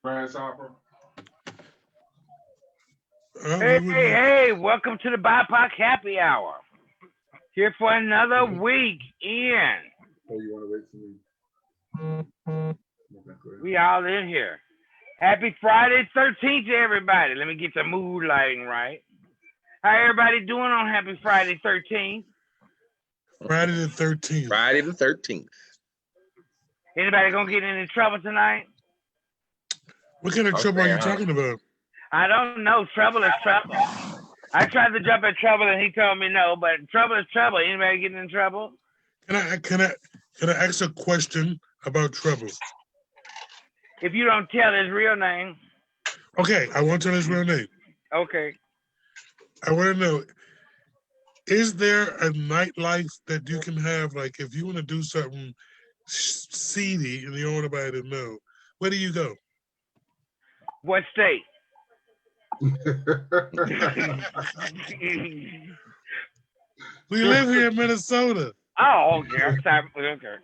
Grasshopper. Hey, welcome to the BIPOC Happy Hour. Here for another week, Ian. Oh, you want to wait for me? Okay, we all in here. Happy Friday 13th to everybody. Let me get the mood lighting right. How everybody doing on Happy Friday 13th? Friday the 13th. Friday the 13th. Anybody gonna get into trouble tonight? What kind of trouble are you talking about? I don't know. Trouble is trouble. I tried to jump in trouble and he told me no, but trouble is trouble. Anybody getting in trouble? Can I ask a question about trouble? If you don't tell his real name. Okay, I won't tell his real name. Okay. I want to know, is there a nightlife that you can have, like if you want to do something seedy and you don't want anybody to know, where do you go? What state? We live here in Minnesota. Oh, okay. I'm sorry. Okay.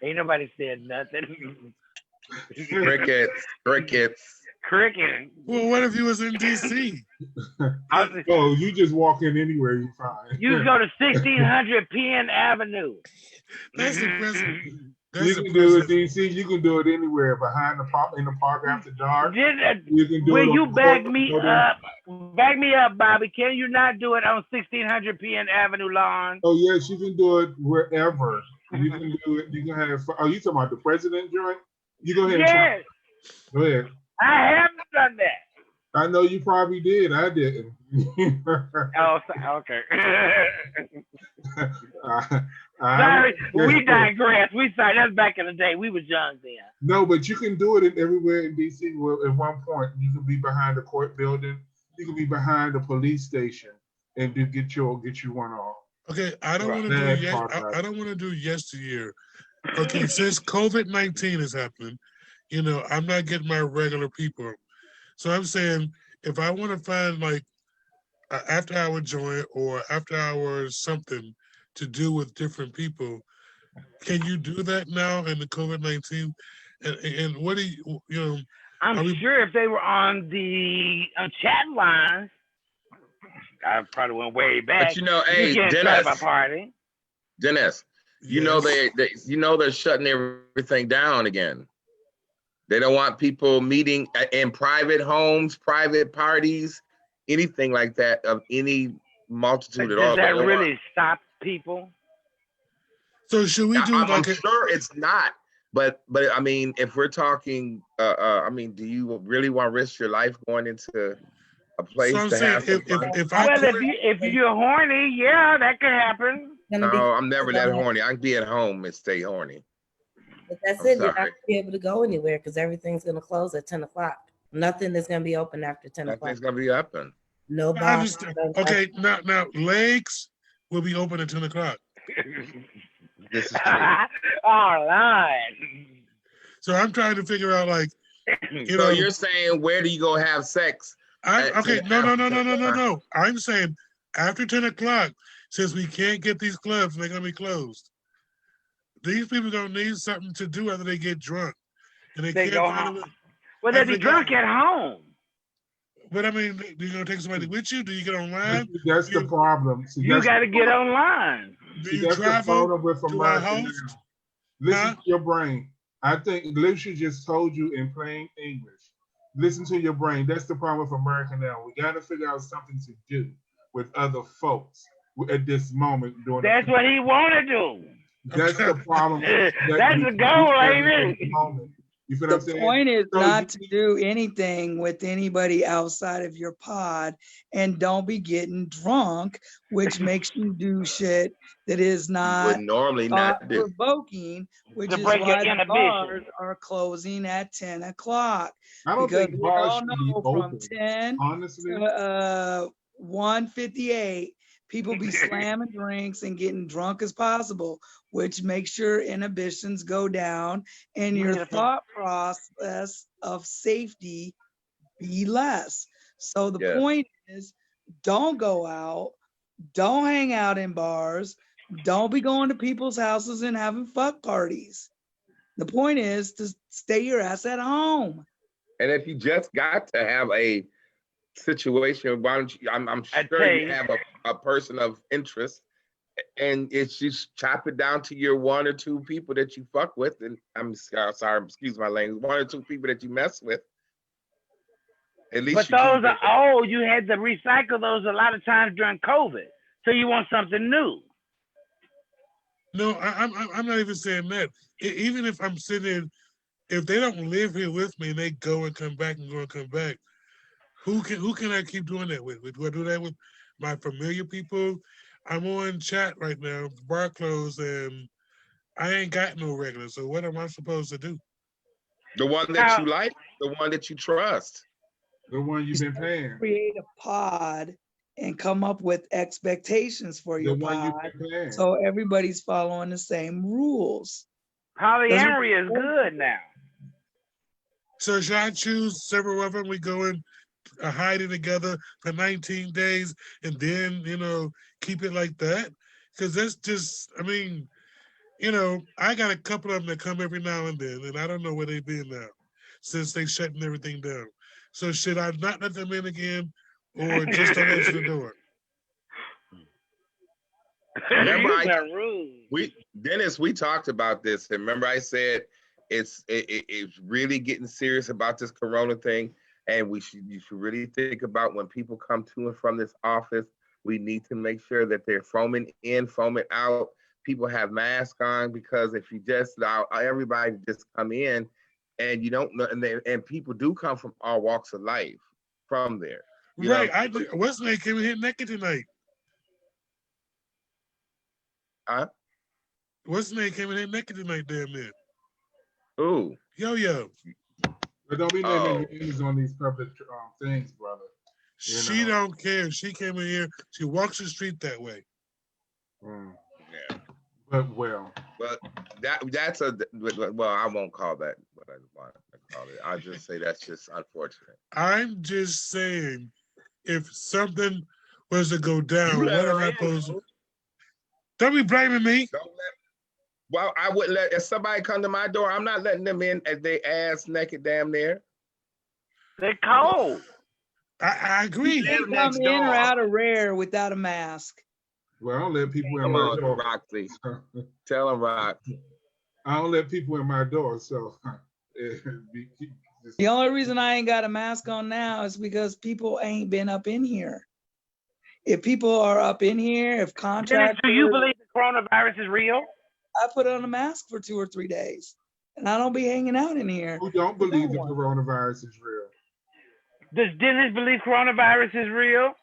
Ain't nobody said nothing. Crickets. Well, what if you was in DC? Oh, you just walk in anywhere you find. You go to 1600 Penn Avenue. That's impressive. You can do it, DC. You can do it anywhere behind the park, in the park after dark. You can do will it. You back me up? Back me up, Bobby. Can you not do it on 1600 Penn Avenue lawn? Oh yes, you can do it wherever. You can do it. You can have. Oh, you talking about the president joint? You go ahead. Yes. Go ahead. I haven't done that. I know you probably did. I didn't. Oh, okay. Sorry, we digress. We sorry. That's back in the day. We was young then. No, but you can do it everywhere in DC. Well, at one point, you can be behind the court building. You can be behind the police station, and do get you one off. Okay, I don't want to do. I don't want to do yesteryear. Okay, since COVID-19 is happening, you know, I'm not getting my regular people. So I'm saying, if I want to find like an after-hour joint or after-hour something to do with different people, can you do that now in the COVID-19? And what do you know? I'm sure if they were on the chat line, I probably went way back. But you know, hey, Dennis, you know they're shutting everything down again. They don't want people meeting in private homes, private parties, anything like that of any multitude at all. Does that really stop people? So should we do? I'm sure it's not. But I mean, if we're talking, I mean, do you really want to risk your life going into a place to have some fun? If you're horny, yeah, that could happen. No, I'm never that horny. I can be at home and stay horny. But that's it. You're not going to be able to go anywhere because everything's going to close at 10 o'clock. Nothing is going to be open after 10 o'clock. Nothing's going to be open. No bars. Okay, now legs will be open at 10 o'clock. This is true. All right. So I'm trying to figure out, like, you know. So you're saying, where do you go have sex? Okay, no. I'm saying after 10 o'clock, since we can't get these clubs, they're going to be closed. These people going to need something to do after they get drunk. And they go home. Well, they be drunk at home. But I mean, do you going to take somebody with you? Do you get online? That's the problem. You got to get online. Do you travel to our host? Listen to your brain. I think Lucia just told you in plain English. Listen to your brain. That's the problem with America now. We got to figure out something to do with other folks at this moment. That's what he want to do. That's the problem. That's the goal, ain't it? You feel what I'm The saying? point is not to do anything with anybody outside of your pod, and don't be getting drunk, which makes you do shit that is not would normally not do. Provoking, which is why the bars are closing at 10 o'clock. I don't think bars should be open. From 10 honestly to 1:58, people be slamming drinks and getting drunk as possible, which makes your inhibitions go down and your thought process of safety be less. So the point is, don't go out, don't hang out in bars, don't be going to people's houses and having fuck parties. The point is to stay your ass at home. And if you just got to have a situation, why don't you, I'm sure you have a person of interest, and it's just chop it down to your 1 or 2 people that you fuck with. And I'm sorry, excuse my language, 1 or 2 people that you mess with. At least. But those are old. You had to recycle those a lot of times during COVID. So you want something new. No, I'm not even saying that. Even if I'm sitting, if they don't live here with me and they go and come back and go and come back, who can I keep doing that with? Do I do that with my familiar people? I'm on chat right now, bar closed, and I ain't got no regular. So what am I supposed to do? The one that you like, the one that you trust. The one you've been paying. Create a pod and come up with expectations for your pod, so everybody's following the same rules. Polyamory is good now. So should I choose several of them? We go in hiding together for 19 days and then, keep it like that? Because that's just, I mean, I got a couple of them that come every now and then, and I don't know where they've been now since they shutting everything down. So should I not let them in again, or just don't answer the door? Remember, Dennis, we talked about this. And remember, I said it's really getting serious about this corona thing, and you should really think about when people come to and from this office. We need to make sure that they're foaming in, foaming out. People have masks on, because if you just allow everybody to just come in, and you don't know, and people do come from all walks of life from there. Right. What's name came in here naked tonight? Huh? What's name came in here naked tonight, damn near? Ooh. Yo. But don't be naming names on these public things, brother. She don't care. She came in here. She walks the street that way. Yeah. But that's I won't call that what I want to call it. I'll just say that's just unfortunate. I'm just saying, if something was to go down, what am I supposed to? Don't be blaming me. I wouldn't let, if somebody come to my door, I'm not letting them in as they ass naked damn near. They're cold. I agree. They come in or out of rare without a mask. Well, I don't let people in my door. Roxy. Tell them, Rock. I don't let people in my door, so. The only reason I ain't got a mask on now is because people ain't been up in here. If people are up in here, if contractors. Do you believe the coronavirus is real? I put on a mask for 2 or 3 days, and I don't be hanging out in here. Who don't believe the coronavirus is real? Does Dennis believe coronavirus is real?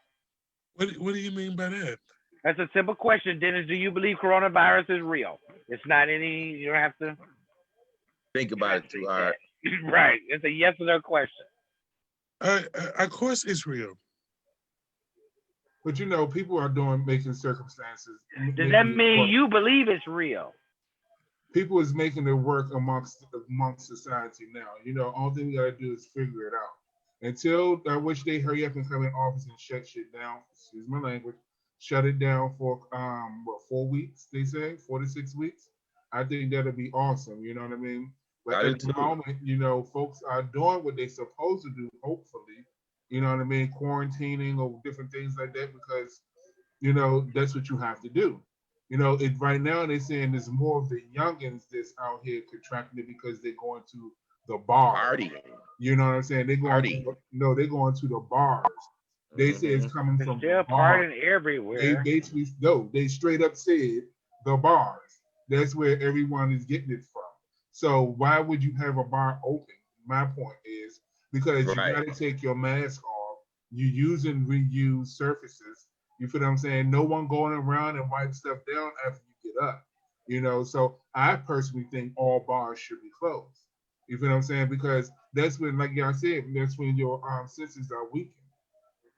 What do you mean by that? That's a simple question, Dennis. Do you believe coronavirus is real? It's not you don't have to think about it too hard. Right. It's a yes or no question. Of course it's real. But people are making circumstances. Does that mean you believe it's real? People is making it work amongst society now. All thing we gotta do is figure it out. Until I wish they hurry up and come in office and shut shit down. Excuse my language. Shut it down for 4 weeks, they say, 4 to 6 weeks. I think that'd be awesome, you know what I mean? But at the moment, folks are doing what they're supposed to do, hopefully, you know what I mean, quarantining or different things like that, because, that's what you have to do. Right now they're saying there's more of the youngins that's out here contracting it because they're going to the bar. Party. You know what I'm saying? They're going to the bars. They say it's coming from still partying everywhere. They straight up said the bars. That's where everyone is getting it from. So why would you have a bar open? My point is because you got to take your mask off. You use and reuse surfaces. You feel what I'm saying? No one going around and wipe stuff down after you get up. So I personally think all bars should be closed. You feel what I'm saying? Because that's when, like y'all said, that's when your senses are weakened.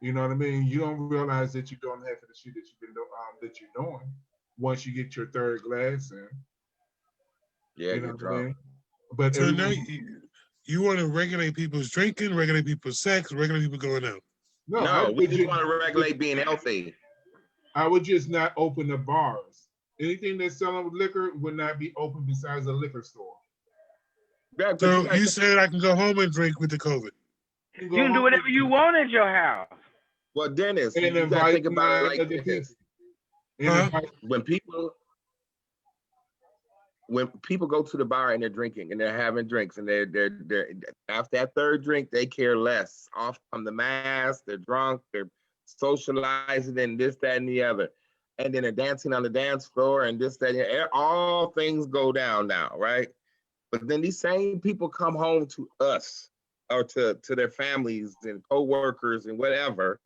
You know what I mean? You don't realize that you don't have the shit that you've been that you're doing once you get your third glass in. Yeah, you know what drunk. I mean? But so now you want to regulate people's drinking, regulate people's sex, regulate people going out. No, we just want to regulate being healthy. I would just not open the bars. Anything that's selling liquor would not be open besides a liquor store. Yeah, So you said I can go home and drink with the COVID. You can do whatever you want at your house. Well, Dennis, And you gotta think about it like this. When people go to the bar and they're drinking and they're having drinks and they're after that third drink, they care less. Off from the mask, they're drunk, they're socializing and this, that, and the other. And then they're dancing on the dance floor and this, that, and all things go down now, right? But then these same people come home to us or to their families and co-workers and whatever.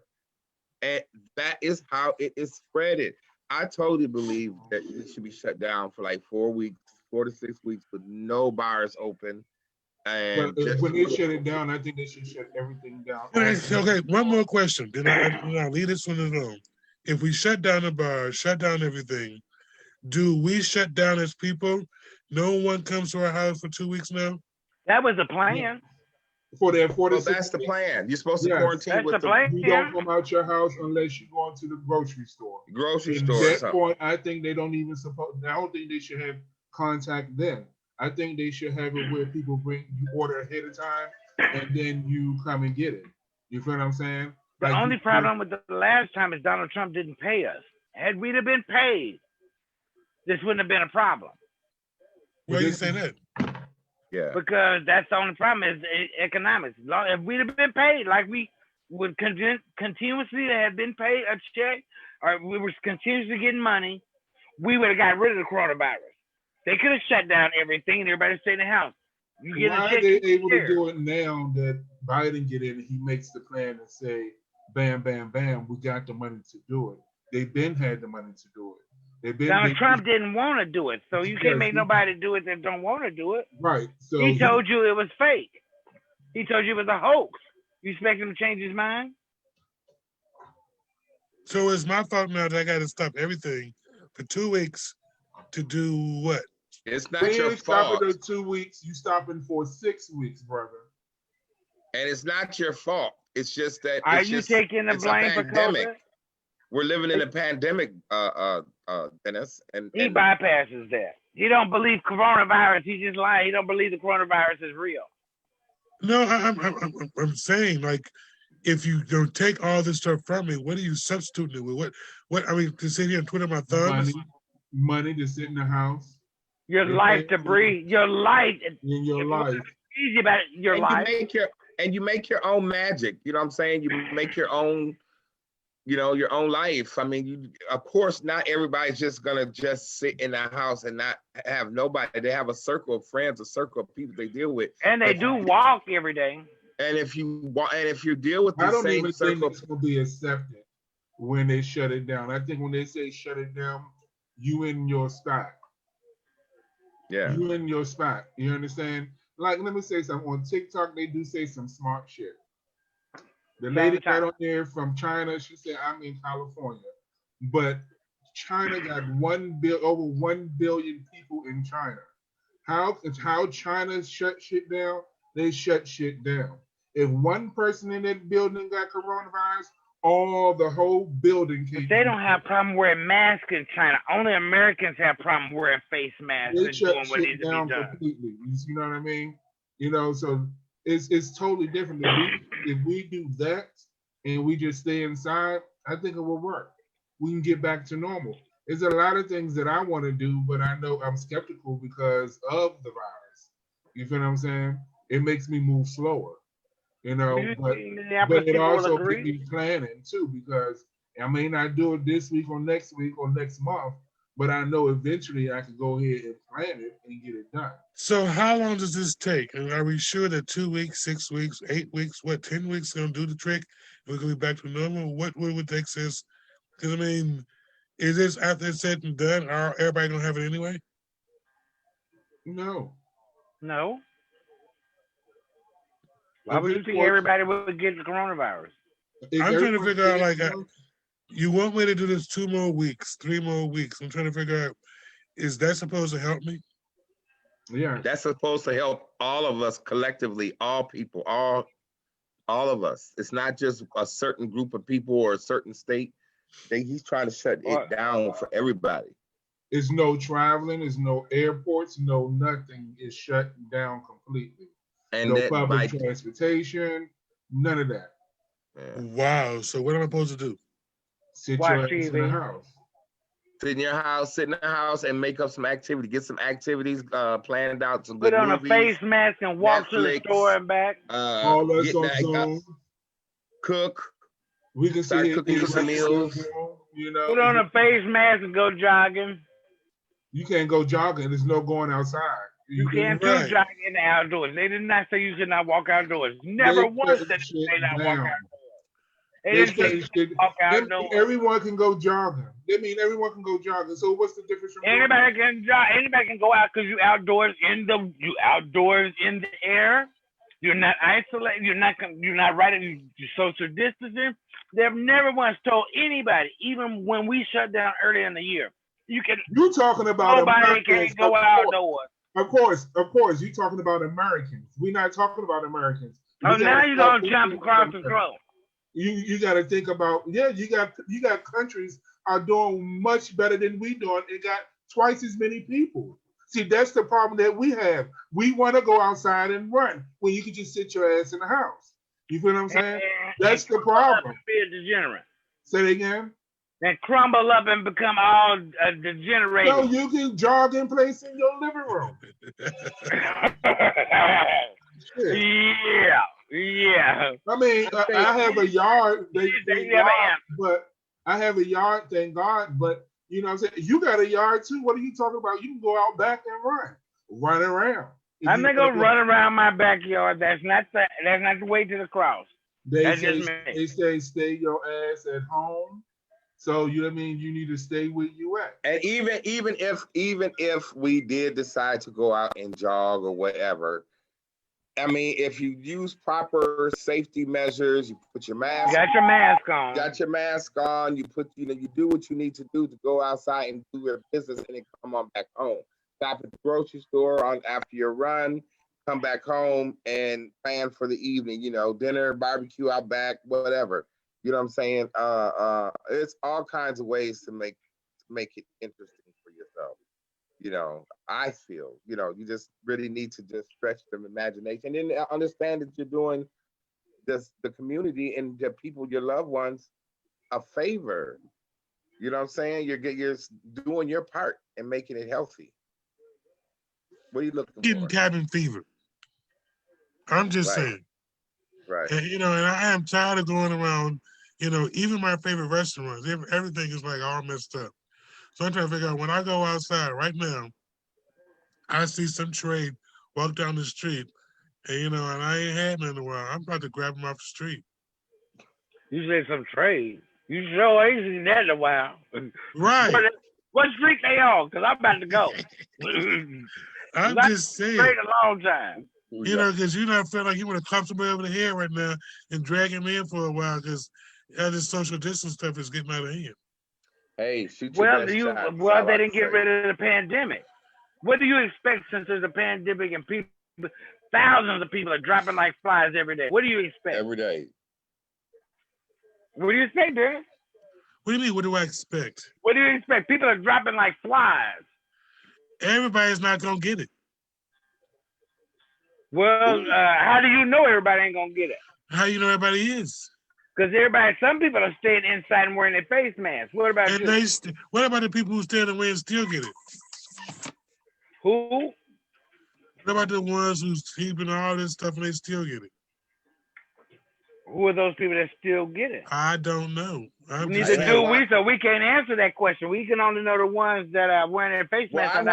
And that is how it is spreaded. I totally believe that it should be shut down for like 4 to 6 weeks with no bars open. And when they shut it down, I think they should shut everything down. Okay, one more question. Then I'll leave this one alone. If we shut down the bars, shut down everything, do we shut down as people? No one comes to our house for 2 weeks now? That was the plan. Yeah. For that 4 to 6 that's the plan. You're supposed to quarantine that's with the plan. You don't come out your house unless you go into the grocery store. At that point, I think they don't even I don't think they should have contact then. I think they should have it where people you order ahead of time and then you come and get it. You feel what I'm saying? The only problem with the last time is Donald Trump didn't pay us. Had we have been paid, this wouldn't have been a problem. Why do you say that? Yeah. Because that's the only problem is economics. If we'd have been paid like we would continuously have been paid a check, or we were continuously getting money, we would have got rid of the coronavirus. They could have shut down everything and everybody stayed in the house. Why are they able to do it now that Biden get in and he makes the plan and say, bam, bam, bam, we got the money to do it. They've been had the money to do it. Donald Trump didn't want to do it, so you can't make nobody do it that don't want to do it. Right. So he told you it was fake. He told you it was a hoax. You expect him to change his mind? So it's my fault now that I got to stop everything for 2 weeks to do what? It's not your fault. Stopping 2 weeks, you stopping for 6 weeks, brother. And it's not your fault. It's just that. Are you taking the blame for COVID? We're living in a pandemic, Dennis. And he bypasses that. He don't believe coronavirus. He just lied. He don't believe the coronavirus is real. No, I'm saying, like, if you don't take all this stuff from me, what are you substituting it with? What I mean, to sit here and twiddle my thumbs? Money to sit in the house. Your life to breathe. Your life. In your life. Easy about your life. You make your own magic. You know what I'm saying? You make your own, your own life. I mean, of course, not everybody's just gonna just sit in the house and not have nobody. They have a circle of friends, a circle of people they deal with. And they do walk every day. And if you deal with the I don't same even circle, think it's gonna be accepted when they shut it down. I think when they say shut it down, you in your spot. Yeah. You in your spot. You understand? Like, let me say something. On TikTok, they do say some smart shit. The lady got on there from China. She said, I'm in California. But China got over 1 billion people in China. How China shut shit down? They shut shit down. If one person in that building got coronavirus, the whole building came. They don't have problem wearing masks in China. Only Americans have problem wearing face masks and doing what needs to be done. Completely. You know what I mean? So it's totally different. If we do that and we just stay inside, I think it will work. We can get back to normal. There's a lot of things that I want to do, but I know I'm skeptical because of the virus. You feel what I'm saying? It makes me move slower. But it also makes me planning too, because I may not do it this week or next month, but I know eventually I can go ahead and plan it and get it done. So how long does this take? And are we sure that 2 weeks, 6 weeks, 8 weeks, 10 weeks is going to do the trick? We're going to be back to normal? What would take this? Because, I mean, is this after it's said and done, or everybody going to have it anyway? No. Why would you think everybody would get the coronavirus? I'm trying to figure out, like, you want me to do this 2 more weeks, 3 more weeks. I'm trying to figure out, is that supposed to help me? Yeah. That's supposed to help all of us collectively, all people, all of us. It's not just a certain group of people or a certain state. He's trying to shut it down for everybody. There's no traveling, there's no airports, no nothing is shut down completely. And no that public transportation, none of that. Yeah. Wow. So what am I supposed to do? Sit your ass in the house. Sit in your house, sit in the house, and make up some activity. Get some activities planned out. Some Put good on movies, a face mask and walk Netflix, to the store and back. All us on Zoom. Cook. We can start cooking some meals. You know, put on a face mask and go jogging. You can't go jogging. There's no going outside. You can't do jogging in the outdoors. They did not say you should not walk outdoors. Never once did they say not walk outdoors. Everyone can go jogging. They mean everyone can go jogging. So what's the difference? Anybody can jog. Anybody can go out because you outdoors in the air. You're not isolated. You're not right. You're social distancing. They've never once told anybody, even when we shut down earlier in the year, you're talking about nobody Americans, can go outdoors. Of course. You're talking about Americans. We're not talking about Americans. Oh, now you're gonna jump across the globe. You got to think about you got countries are doing much better than we doing. It got twice as many people. See, that's the problem that we have. We want to go outside and run when you can just sit your ass in the house. You feel what I'm saying? That's the problem. Be a degenerate. Say it again. And crumble up and become all degenerated. No, you can jog in place in your living room. Yeah. I mean, I have a yard. But I have a yard, thank God. But you know what I'm saying? You got a yard too. What are you talking about? You can go out back and run around. I'm not gonna run around my backyard. That's not the way to the cross. They say stay your ass at home. So you know what I mean? You need to stay where you at. And even if we did decide to go out and jog or whatever, I mean, if you use proper safety measures, you put your mask. Got your mask on. Got your mask on. You you do what you need to do to go outside and do your business, and then come on back home. Stop at the grocery store after your run. Come back home and plan for the evening. You know, dinner, barbecue out back, whatever. You know what I'm saying? It's all kinds of ways to make it interesting for yourself. You know, I feel, you know, you just really need to just stretch the imagination and understand that you're doing the community and the people, your loved ones, a favor. You know what I'm saying? You're doing your part and making it healthy. What are you looking for? Getting cabin fever. I'm just saying. Right. And, you know, and I am tired of going around, you know, even my favorite restaurants, everything is like all messed up. So I'm trying to figure out, when I go outside right now, I see some trade walk down the street, and you know, and I ain't had none in a while. I'm about to grab them off the street. You say some trade. You sure ain't seen that in a while. Right. What street they on? Because I'm about to go. I'm just saying. Straight a long time. You know, because you don't feel like you want to club somebody over the head right now and drag him in for a while, because this social distance stuff is getting out of hand. Hey, shoot they didn't get rid of the pandemic. What do you expect since there's a pandemic and thousands of people are dropping like flies every day? What do you expect? Every day. What do you expect, Darren? What do you mean, what do I expect? What do you expect? People are dropping like flies. Everybody's not going to get it. Well, how do you know everybody ain't going to get it? How you know everybody is? Because some people are staying inside and wearing their face masks. What about you? What about the people who stay away and still get it? Who? What about the ones who's keeping all this stuff and they still get it? Who are those people that still get it? I don't know. Neither do we, so we can't answer that question. We can only know the ones that are wearing their face masks.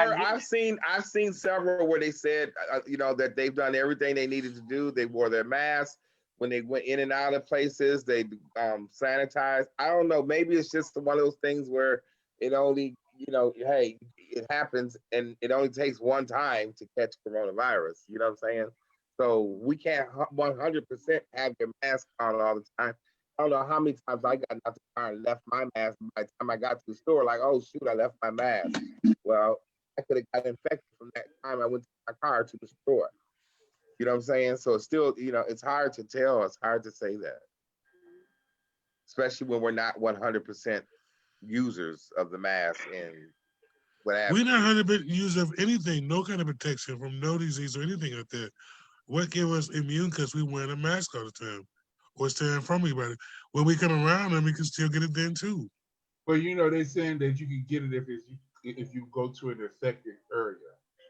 I've seen several where they said, you know, that they've done everything they needed to do. They wore their masks. When they went in and out of places, they sanitized. I don't know. Maybe it's just one of those things where it only, you know, hey, it happens and it only takes one time to catch coronavirus. You know what I'm saying? So we can't 100% have your mask on all the time. I don't know how many times I got out the car and left my mask. By the time I got to the store, like, oh, shoot, I left my mask. Well, I could have got infected from that time I went to my car to the store. You know what I'm saying? So it's still, you know, it's hard to tell. It's hard to say that. Especially when we're not 100% users of the mask and what happened. We're not 100% use of anything, no kind of protection from no disease or anything like that. What gave us immune? Because we wearing a mask all the time or staying from anybody. When we come around them, we can still get it then too. Well, they're saying that you can get it if you go to an affected area.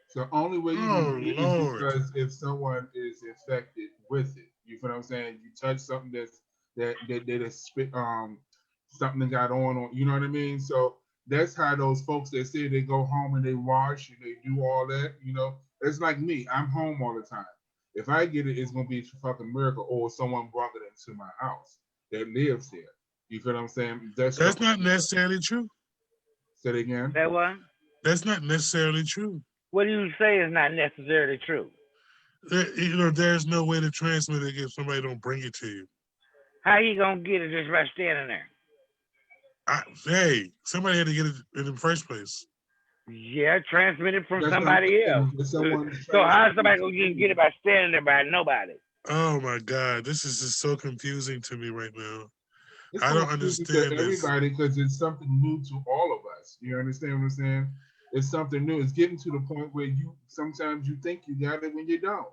So the only way you can get it is because if someone is infected with it. You feel what I'm saying? You touch something that something that got on, you know what I mean? So that's how those folks that say they go home and they wash and they do all that, it's like me. I'm home all the time. If I get it, it's gonna be a fucking miracle, or someone brought it into my house that lives here. You feel what I'm saying? That's not necessarily true. Say it again. That what? That's not necessarily true. What do you say is not necessarily true? There's no way to transmit it if somebody don't bring it to you. How you gonna get it just by standing there? Hey, somebody had to get it in the first place. Yeah, transmitted from somebody else. So how's somebody gonna get it by standing there by nobody? Oh my God, this is just so confusing to me right now. I don't understand everybody because it's something new to all of us. You understand what I'm saying? It's something new. It's getting to the point where sometimes you think you got it when you don't.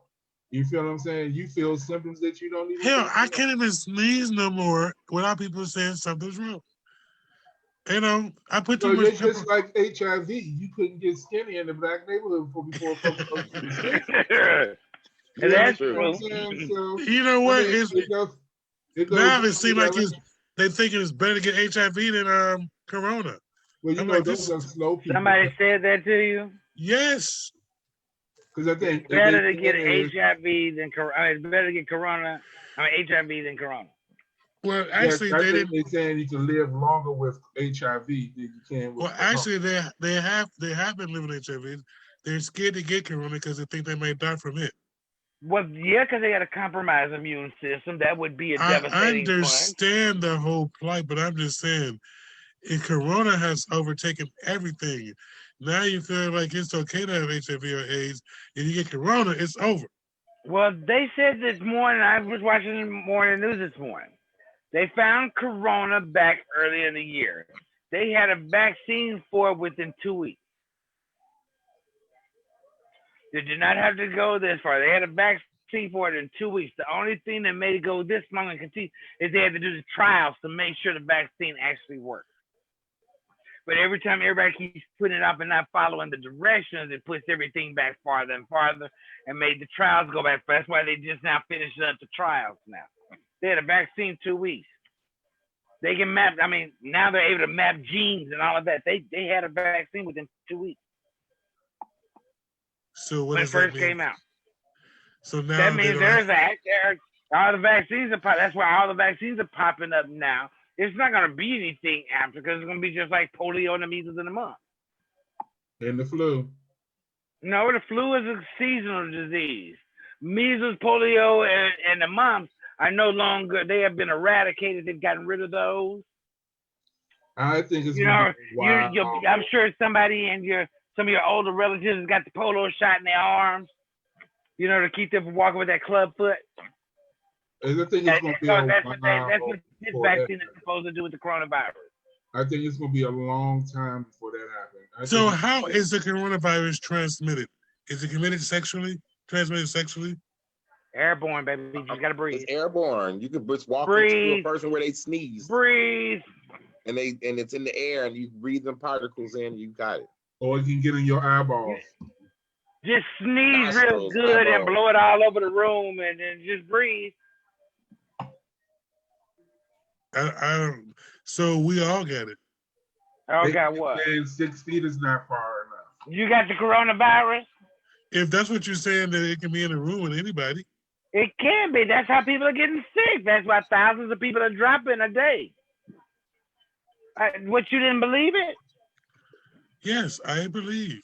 You feel what I'm saying? You feel symptoms that you don't even. Hell, I can't even sneeze no more without people saying something's wrong. I put too much. It's just like HIV. You couldn't get skinny in the black neighborhood before folks go to the street. That's true. So, you know what? Now it seems like they thinking it's better to get HIV than Corona. Well, those are slow people. Somebody said that to you? Yes. Because I think it's better to get HIV than Corona. It's better to get HIV than Corona. Well, actually, they're saying you can live longer with HIV than you can with. Well, actually, they have been living with HIV. They're scared to get Corona because they think they may die from it. Well, yeah, because they got a compromised immune system. That would be a devastating. I understand the whole plight, but I'm just saying, if Corona has overtaken everything, now you feel like it's okay to have HIV or AIDS. If you get Corona, it's over. Well, they said this morning. I was watching the morning news this morning. They found Corona back early in the year. They had a vaccine for it within 2 weeks. They did not have to go this far. They had a vaccine for it in 2 weeks. The only thing that made it go this long and continue is they had to do the trials to make sure the vaccine actually worked. But every time everybody keeps putting it up and not following the directions, it puts everything back farther and farther and made the trials go back. That's why they just now finished up the trials now. They had a vaccine 2 weeks. They can map, now they're able to map genes and all of that. They had a vaccine within 2 weeks. So what when does it first that mean? Came out. So now that means all the vaccines are that's why all the vaccines are popping up now. It's not going to be anything after because it's going to be just like polio and the measles and the mumps. And the flu. No, the flu is a seasonal disease. Measles, polio, and the mumps are no longer, they have been eradicated. They've gotten rid of those. I think it's I'm sure somebody in some of your older relatives has got the polio shot in their arms, to keep them from walking with that club foot. I think it's going to be that's what this vaccine is supposed to do with the coronavirus. I think it's going to be a long time before that happens. So how is the coronavirus transmitted? Is it transmitted sexually? Airborne, baby. You just gotta breathe. It's airborne. You can just walk into a person where they sneeze. Breathe. And it's in the air, and you breathe them particles in. You got it. Or you can get in your eyeballs. Just sneeze real good and blow it all over the room, and then just breathe. I don't. So we all got it. All got what? 6 feet is not far enough. You got the coronavirus? If that's what you're saying, that it can be in a room with anybody. It can be. That's how people are getting sick. That's why thousands of people are dropping a day. What, you didn't believe it? Yes, I believe.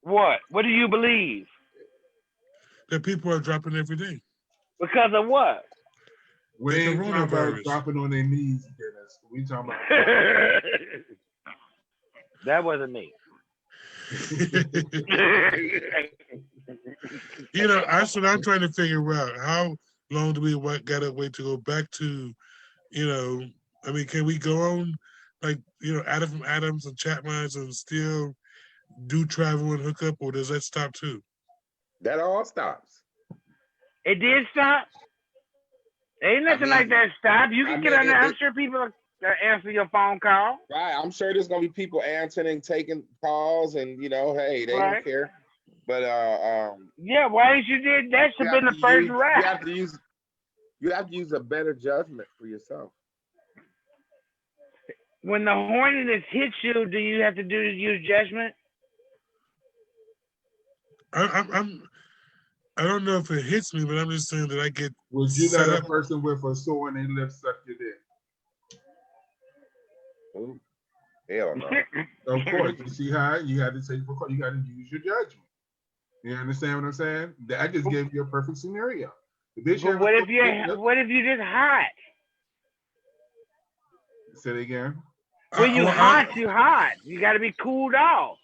What? What do you believe? That people are dropping every day. Because of what? We ain't talking about dropping on their knees, Dennis. We talking about that wasn't me. That's what I'm trying to figure out. How long do we gotta wait to go back to, can we go on like, Adam from Adams and Chat Minds and still do travel and hook up, or does that stop too? That all stops. It did stop. Ain't nothing like that stop. You can get on there. I'm sure people answer your phone call. Right. I'm sure there's gonna be people answering, taking calls, and hey, they don't care. But yeah, why did you did that? Should have been the first round. You have to use a better judgment for yourself. When the horniness hits you, do you have to use judgment? I don't know if it hits me, but I'm just saying that I get. Would you let a person with a sore in their lips suck your dick? Ooh, hell no. Of course. You see how you got to take. You got to use your judgment. You understand what I'm saying? I just gave you a perfect scenario. But what if you're just hot? Say it again. When you hot, you hot. You got to be cooled off.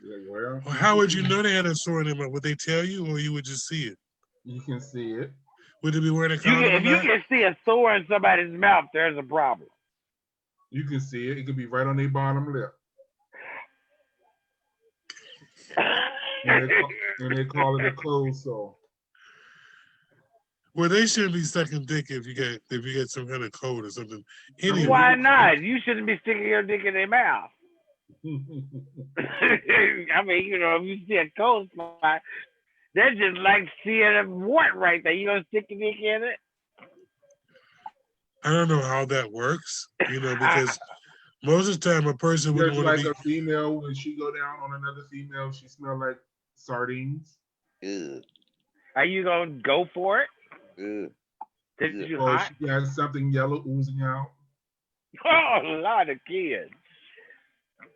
Yeah, well, how would you know they had a sore in their mouth? Would they tell you, or you would just see it? You can see it. Would they be wearing a condom? If you can see a sore in somebody's mouth, there's a problem. You can see it. It could be right on their bottom lip. and they call it a closed sore. Well, they shouldn't be sucking dick if you get some kind of cold or something. Anyway. Why not? You shouldn't be sticking your dick in their mouth. I mean, if you see a cold spot, that's just like seeing a wart right there. You gonna stick your dick in it? I don't know how that works, because most of the time a person would want like a female, when she go down on another female, she smell like sardines. Ew. Are you gonna go for it? Ew. Or she has something yellow oozing out. Oh, a lot of kids.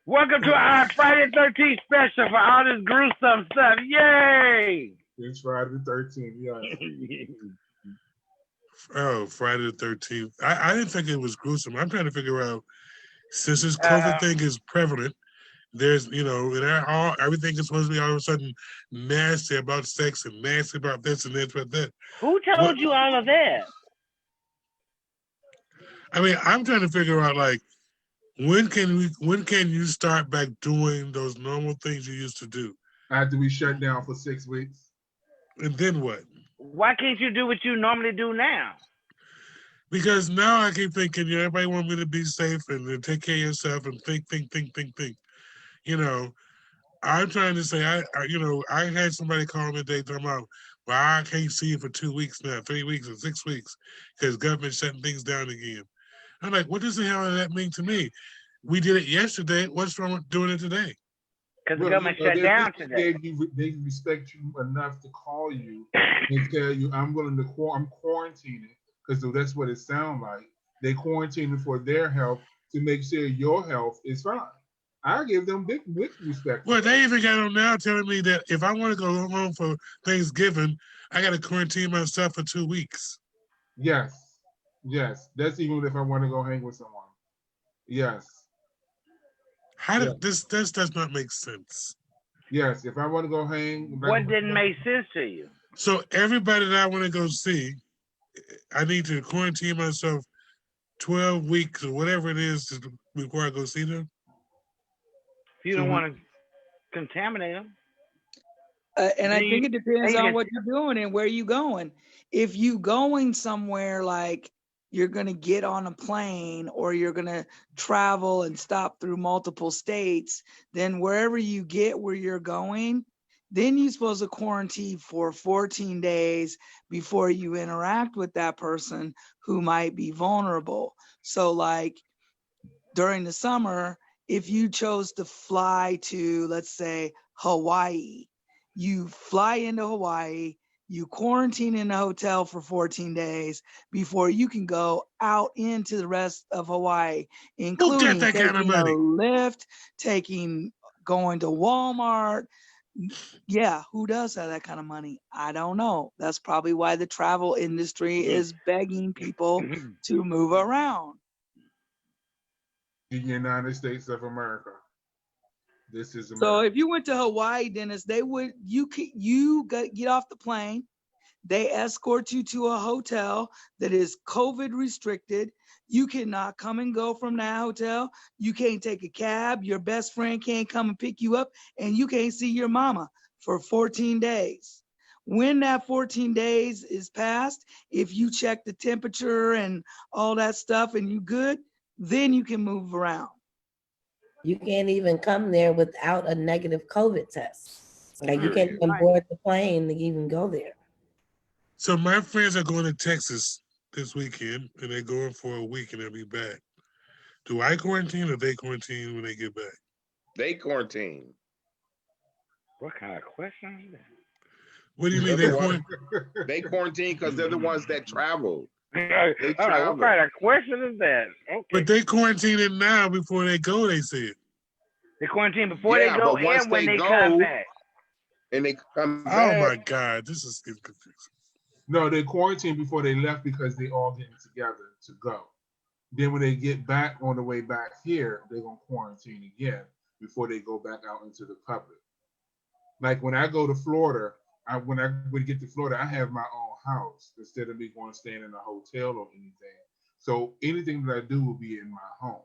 Welcome to our Friday the 13th special for all this gruesome stuff. Yay! It's Friday the 13th, yeah. Oh, Friday the 13th. I didn't think it was gruesome. I'm trying to figure out, since this COVID thing is prevalent, there's, everything is supposed to be all of a sudden nasty about sex and nasty about this and this about that. Who told you all of that? I mean, I'm trying to figure out, when can you start back doing those normal things you used to do? After we shut down for 6 weeks. And then what? Why can't you do what you normally do now? Because now I keep thinking, everybody want me to be safe and take care of yourself and think. I'm trying to say, I had somebody call me today talking about, well, I can't see you for 2 weeks now, 3 weeks or 6 weeks, because government shutting things down again. I'm like, what does the hell does that mean to me? We did it yesterday. What's wrong with doing it today? Because the government shut down today. They respect you enough to call you and tell you, I'm quarantining, because that's what it sounds like. They quarantining for their health to make sure your health is fine. I give them big respect. Well, they even got on now telling me that if I want to go home for Thanksgiving, I got to quarantine myself for 2 weeks. Yes. That's even if I want to go hang with someone. Yes. This does not make sense. Yes, if I want to go hang. What didn't make sense to you? So everybody that I want to go see, I need to quarantine myself 12 weeks or whatever it is before I go see them. You don't want to contaminate them. And I think it depends on what you're doing and where you're going. If you going somewhere like you're going to get on a plane or you're going to travel and stop through multiple states, then wherever you get where you're going, then you're supposed to quarantine for 14 days before you interact with that person who might be vulnerable. So like during the summer, if you chose to fly to, let's say, Hawaii, you fly into Hawaii, you quarantine in a hotel for 14 days before you can go out into the rest of Hawaii, including taking a Lyft, going to Walmart. Yeah, who does have that kind of money? I don't know. That's probably why the travel industry is begging people to move around. The United States of America. This is America. So if you went to Hawaii, Dennis, you get off the plane, They escort you to a hotel that is COVID restricted. You cannot come and go from that hotel. You can't take a cab. Your best friend can't come and pick you up, and you can't see your mama for 14 days. When that 14 days is passed, if you check the temperature and all that stuff and you good, then you can move around. You can't even come there without a negative COVID test. Like you can't even board the plane to even go there. So my friends are going to Texas this weekend, and they're going for a week, and they'll be back. Do I quarantine or they quarantine when they get back? They quarantine. What kind of question is that? What do you mean they quarantine? They quarantine because they're the ones that travel. They travel. What kind of question is that? Okay. But they quarantining now before they go, they said. They quarantine before they go and when they come back. And they come back. Oh my God, this is getting confusing. No, they quarantined before they left because they all getting together to go. Then when they get back on the way back here, they're gonna quarantine again before they go back out into the public. Like when I go to Florida, when I would get to Florida, I have my own house instead of me going staying in a hotel or anything. So anything that I do will be in my home.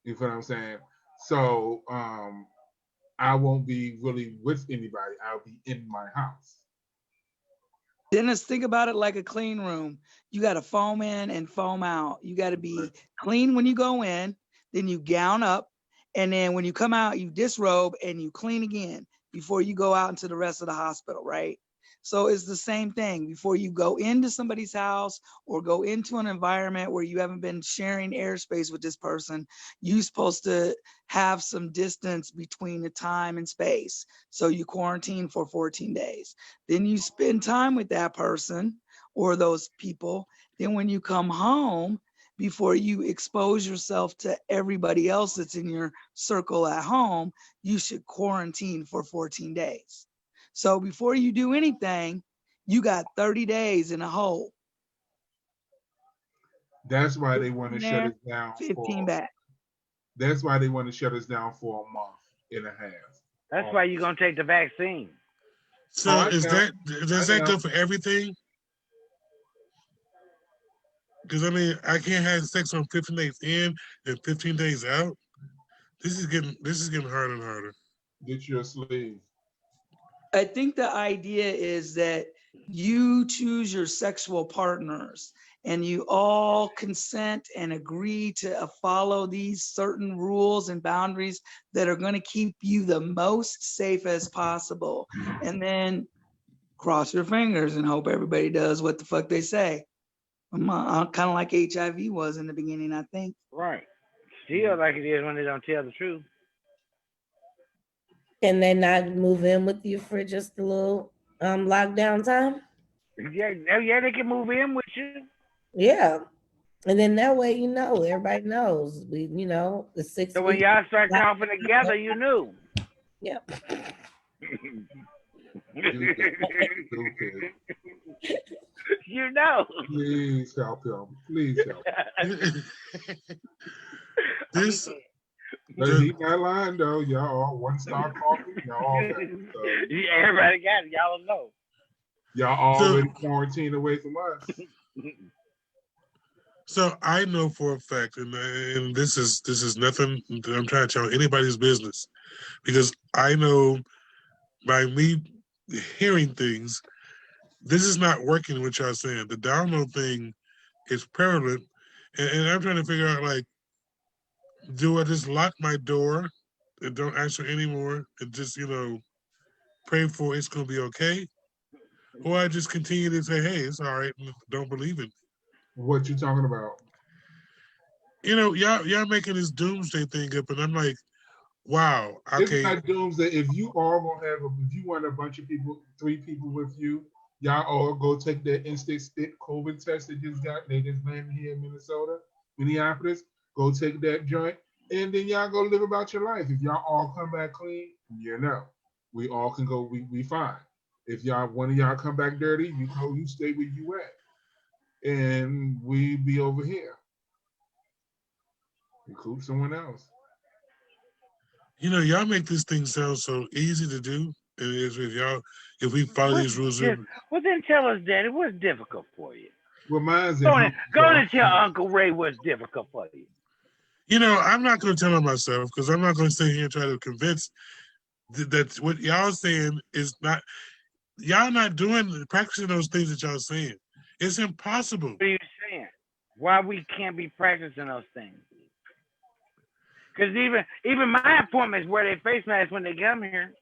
You feel what I'm saying? So I won't be really with anybody. I'll be in my house. Dennis, think about it like a clean room. You got to foam in and foam out. You got to be clean when you go in, then you gown up, and then when you come out, you disrobe and you clean again before you go out into the rest of the hospital, right? So it's the same thing. Before you go into somebody's house or go into an environment where you haven't been sharing airspace with this person, you're supposed to have some distance between the time and space. So you quarantine for 14 days. Then you spend time with that person or those people. Then when you come home, before you expose yourself to everybody else that's in your circle at home, you should quarantine for 14 days. So before you do anything, you got 30 days in a hole. That's why they want to shut us down. 15 back. That's why they want to shut us down for a month and a half. That's why you're gonna take the vaccine. So does that go for everything? Because I mean, I can't have sex on 15 days in and 15 days out. This is getting harder and harder. Get your sleeve. I think the idea is that you choose your sexual partners and you all consent and agree to follow these certain rules and boundaries that are going to keep you the most safe as possible. And then cross your fingers and hope everybody does what the fuck they say. Kind of like HIV was in the beginning, I think. Right. Still like it is when they don't tell the truth. Can they not move in with you for just a little lockdown time? Yeah, they can move in with you. Yeah. And then that way, everybody knows. The 6 weeks. So when y'all start coughing together, you knew. Yep. You know. Please help him. Please help him. But he got line though. Y'all all one star coffee. Y'all all got it. So. Everybody got it. Y'all don't know. Y'all already quarantined away from us. So I know for a fact, and this is nothing that I'm trying to tell anybody's business, because I know by me hearing things, this is not working what y'all saying. The download thing is prevalent, and I'm trying to figure out, like, do I just lock my door and don't answer anymore and just, pray for it's going to be okay? Or I just continue to say, hey, it's all right, don't believe it. What you talking about? Y'all making this doomsday thing up, and I'm like, wow, okay. It's not doomsday. If you all gonna if you want a bunch of people, 3 people with you, y'all all go take that instant COVID test they just landed here in Minneapolis. Go take that joint, and then y'all go live about your life. If y'all all come back clean, we all can go. We fine. If one of y'all come back dirty, you stay where you at, and we be over here. Recruit someone else. Y'all make this thing sound so easy to do. And if y'all if we follow these rules. Well, then tell us, Daddy, what's difficult for you? Well, mine's Go on and tell Uncle Ray what's difficult for you. You know, I'm not going to tell him myself because I'm not going to sit here and try to convince that what y'all saying is not, y'all not practicing those things that y'all saying. It's impossible. What are you saying? Why we can't be practicing those things? Because even my appointments wear their face masks when they come here.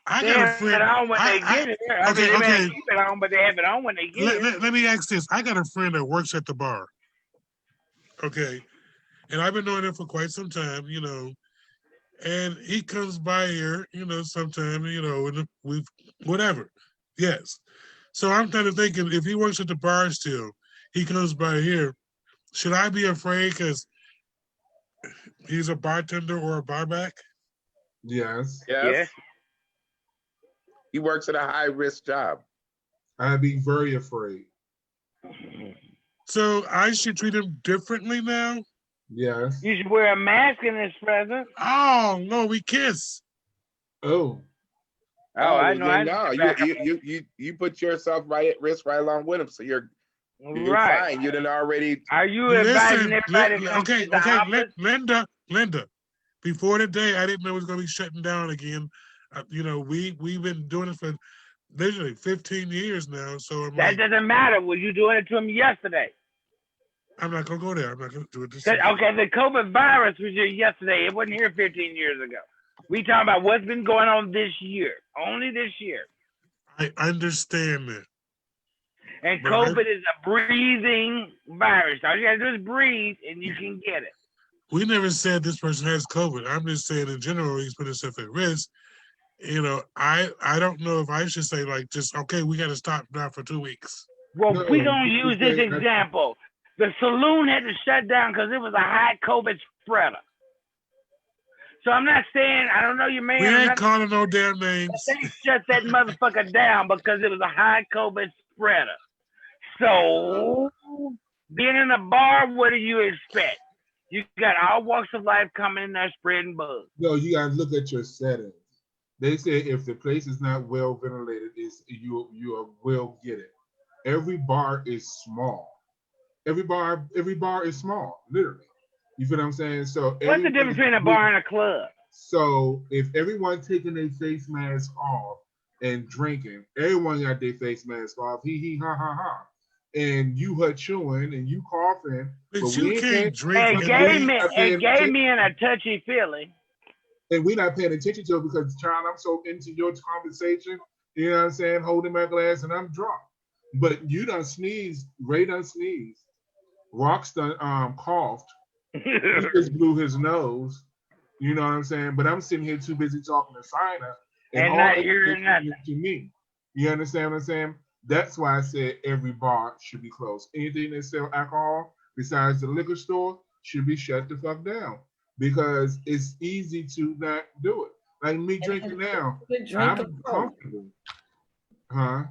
I got a friend. They have it on when they get here. They may keep it on, but they have it on when they get here. Let me ask this. I got a friend that works at the bar. Okay. And I've been knowing him for quite some time, you know. And he comes by here, you know, sometime, you know, and whatever. Yes. So I'm kind of thinking if he works at the bar still, he comes by here. Should I be afraid because he's a bartender or a barback? Yes. Yes. He works at a high-risk job. I'd be very afraid. So I should treat him differently now? Yes. You should wear a mask in his presence. Oh, no, we kiss. Oh. I know. No, you put yourself right at risk right along with him, so you're right. Fine. You didn't already. Are you advising everybody? Okay, Linda. Before today, I didn't know it was going to be shutting down again. You know, we've been doing it for literally 15 years now. So that doesn't matter. Were you doing it to him yesterday? I'm not going to go there. I'm not going to do it this Okay, the COVID virus was here yesterday. It wasn't here 15 years ago. We talking about what's been going on this year, only this year. I understand that. And COVID is a breathing virus. All you got to do is breathe, and you can get it. We never said this person has COVID. I'm just saying in general, he's put himself at risk. You know, I don't know if I should say like just, okay, we got to stop now for 2 weeks. Well, we're going to use this example. The saloon had to shut down because it was a high COVID spreader. So I'm not saying, I don't know your man. We ain't calling no damn names. They shut that motherfucker down because it was a high COVID spreader. So being in a bar, what do you expect? You got all walks of life coming in there spreading bugs. No, you gotta look at your settings. They say if the place is not well ventilated, you will get it. Every bar is small. Every bar is small, literally. You feel what I'm saying? So what's the difference between a bar and a club? So if everyone taking their face mask off and drinking, everyone got their face mask off, hee ha ha ha. And you chewing and you coughing, but you can't drink. It gave me a touchy feeling. And we're not paying attention to it because, child, I'm so into your conversation. You know what I'm saying? Holding my glass and I'm drunk. But you done sneezed. Ray done sneezed. Rock's done coughed. He just blew his nose. You know what I'm saying? But I'm sitting here too busy talking to Sina and not hearing nothing to me. You understand what I'm saying? That's why I said every bar should be closed. Anything that sell alcohol besides the liquor store should be shut the fuck down because it's easy to not do it. Like me drinking now, I'm comfortable. Huh?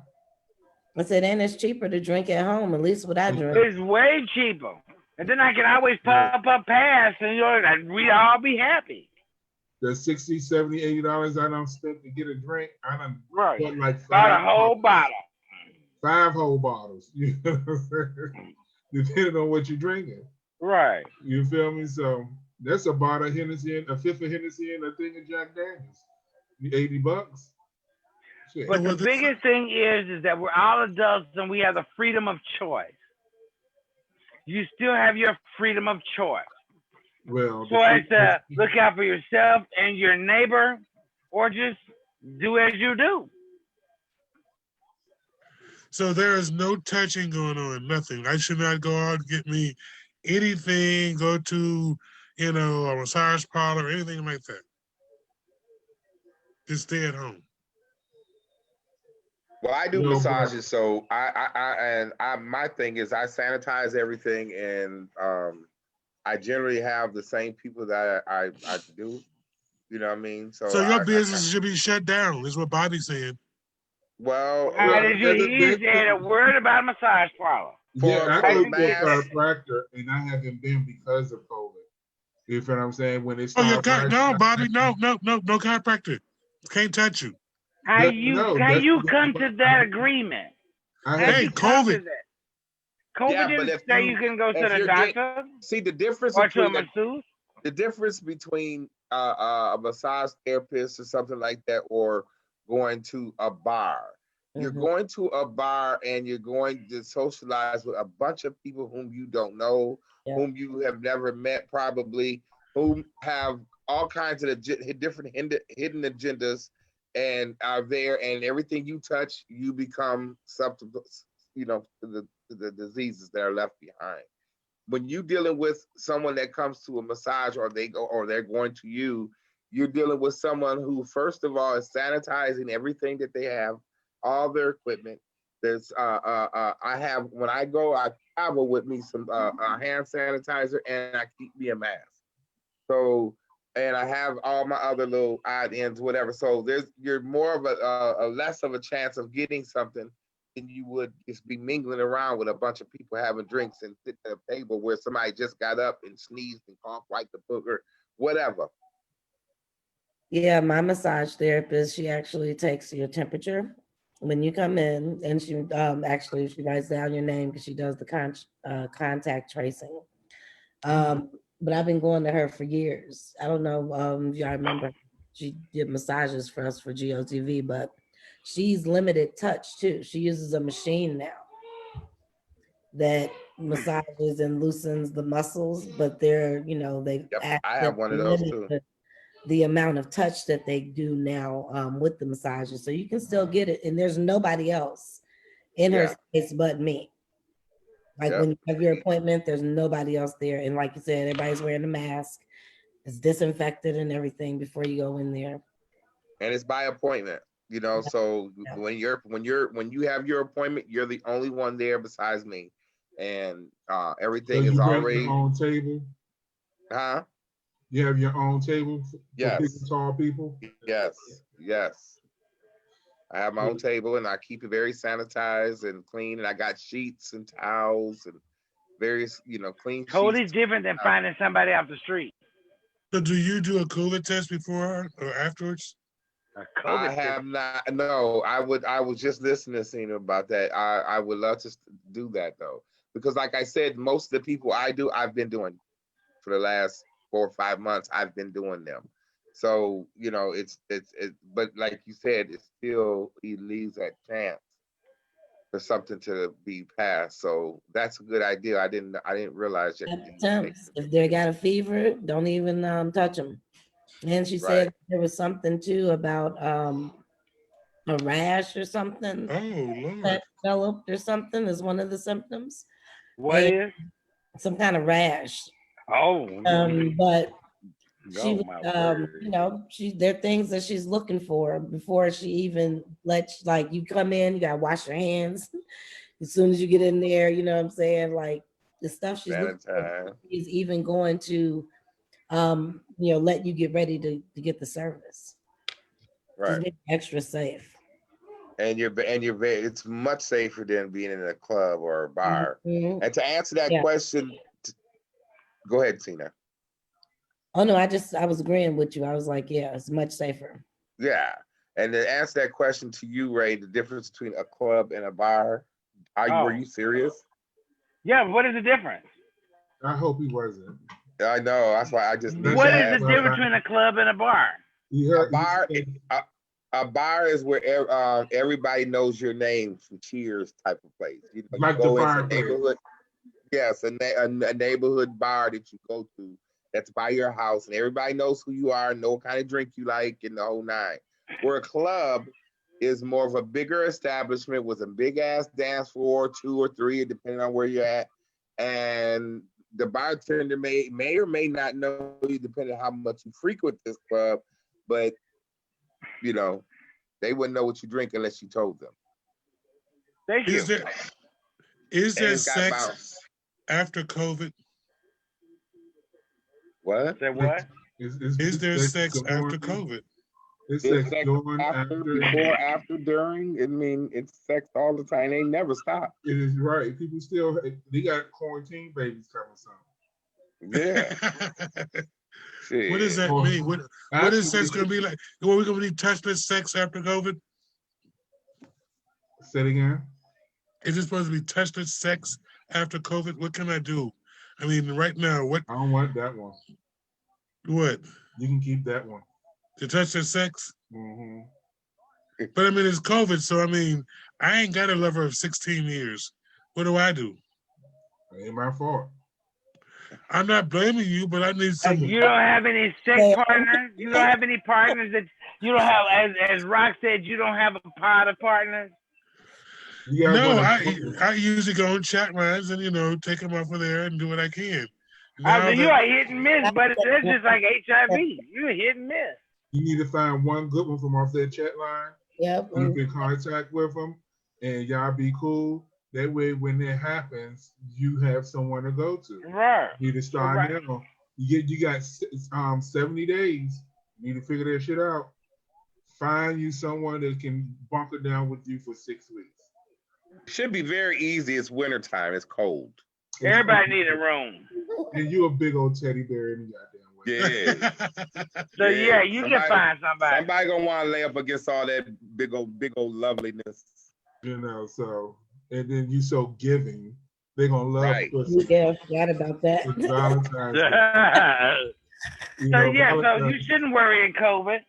I said, and it's cheaper to drink at home, at least what I drink. It's way cheaper. And then I can always pop up past and we'd all be happy. The $60, $70, $80 I done spent to get a drink, I done bought like a whole bottle. 5 whole bottles. You know what I'm saying? Depending on what you're drinking. Right. You feel me? So that's a bottle of Hennessy, a fifth of Hennessy, and a thing of Jack Daniels. $80. Shit. But the biggest thing is that we're all adults and we have the freedom of choice. You still have your freedom of choice. Well, choice to look out for yourself and your neighbor, or just do as you do. So there is no touching going on, nothing. I should not go out and get me anything, go to, a massage parlor or anything like that. Just stay at home. Well, I do massages, so my thing is I sanitize everything, and I generally have the same people that I do. You know what I mean? So your business should be shut down, is what Bobby's saying. Well, he said a word about a massage parlor. Yeah, I go to a chiropractor, and I haven't been because of COVID. You feel what I'm saying? When it's no, Bobby, no chiropractor. Can't touch you. How you come to that agreement? Hey, COVID. COVID didn't say you can go to the doctor. See the difference or to a between masseuse. The difference between a massage therapist or something like that, or going to a bar. You're going to a bar and you're going to socialize with a bunch of people whom you don't know, whom you have never met probably, whom have all kinds of different hidden agendas and are there, and everything you touch, you become susceptible, to the diseases that are left behind. When you're dealing with someone that comes to a massage or they're going to you, you're dealing with someone who, first of all, is sanitizing everything that they have, all their equipment. There's when I go, I travel with me some hand sanitizer, and I keep me a mask. So, and I have all my other little odd ends, whatever. So you're more of a less of a chance of getting something than you would just be mingling around with a bunch of people having drinks and sitting at a table where somebody just got up and sneezed and coughed, wiped the booger, whatever. Yeah, my massage therapist, she actually takes your temperature when you come in, and she she writes down your name because she does the contact tracing. But I've been going to her for years. I don't know if y'all remember, she did massages for us for GOTV, but she's limited touch too. She uses a machine now that massages and loosens the muscles, but they're, I have one of those too. The amount of touch that they do now with the massages. So you can still get it, and there's nobody else in her space but me. Like when you have your appointment, there's nobody else there. And like you said, everybody's wearing a mask. It's disinfected and everything before you go in there. And it's by appointment, so when you have your appointment, you're the only one there besides me. And everything is already your own table. Huh? You have your own table for yes. tall people? Yes. I have my own table, and I keep it very sanitized and clean, and I got sheets and towels and various, clean sheets. Totally different than finding somebody off the street. So do you do a COVID test before or afterwards? I have not. No, I was just listening to Cena about that. I would love to do that though, because like I said, most of the people I've been doing for the last 4 or 5 months. I've been doing them. So, but like you said, it leaves that chance for something to be passed. So that's a good idea. I didn't realize that. If they got a fever, don't even touch them. And she said there was something too about a rash or something. Oh, Lord. That developed or something is one of the symptoms. What is? Some kind of rash. Oh. But she, there are things that she's looking for before she even lets, like, you come in, you gotta wash your hands as soon as you get in there. You know what I'm saying? Like the stuff she's looking for is even going to, let you get ready to get the service. Right. Just extra safe. And it's much safer than being in a club or a bar. Mm-hmm. And to answer that question, go ahead, Tina. Oh no, I was agreeing with you. I was like, yeah, it's much safer. Yeah. And to answer that question to you, Ray, the difference between a club and a bar, were you serious? Yeah, what is the difference? I hope he wasn't. I know, that's why I just. What is the difference between a club and a bar? A bar is where everybody knows your name from Cheers type of place. You like go the bar into a neighborhood. Yes, a neighborhood bar that you go to that's by your house, and everybody knows who you are, know what kind of drink you like, and the whole nine. Where a club is more of a bigger establishment with a big ass dance floor, 2 or 3, depending on where you're at, and the bartender may or may not know you, depending on how much you frequent this club, but they wouldn't know what you drink unless you told them. Thank you. Is there sex after COVID? What? Say what? Is there sex after COVID? Is sex going after, before, after, during? I mean, it's sex all the time. They never stop. It is right. People still, they got quarantine babies coming soon. Yeah. Shit. What does that mean? What is sex going to be like? Are we going to be touchless sex after COVID? Say it again. Is it supposed to be touchless sex after COVID? What can I do? I mean, right now, what? I don't want that one. What? You can keep that one. The touchless sex? Mm-hmm. But I mean, it's COVID, so I mean, I ain't got a lover of 16 years. What do I do? It ain't my fault. I'm not blaming you, but I need some. You don't have any sex partners? You don't have any partners that you don't have, as Rock said, you don't have a pot of partners? No, I usually go on chat lines and, take them off of there and do what I can. You are hit and miss, but that's just like HIV. You're hit and miss. You need to find one good one from off that chat line. Yep. You can contact with them and y'all be cool. That way, when that happens, you have someone to go to. Right. You need to start now. You got 70 days. You need to figure that shit out. Find you someone that can bunker down with you for 6 weeks. Should be very easy. It's wintertime. It's cold. Everybody need a room. And you a big old teddy bear in the goddamn way. Yeah. So yeah, you can find somebody. Somebody gonna want to lay up against all that big old loveliness. So, and then you so giving, they're gonna love pussy. Yeah, forgot about that. It's Valentine's Day. So you shouldn't worry in COVID.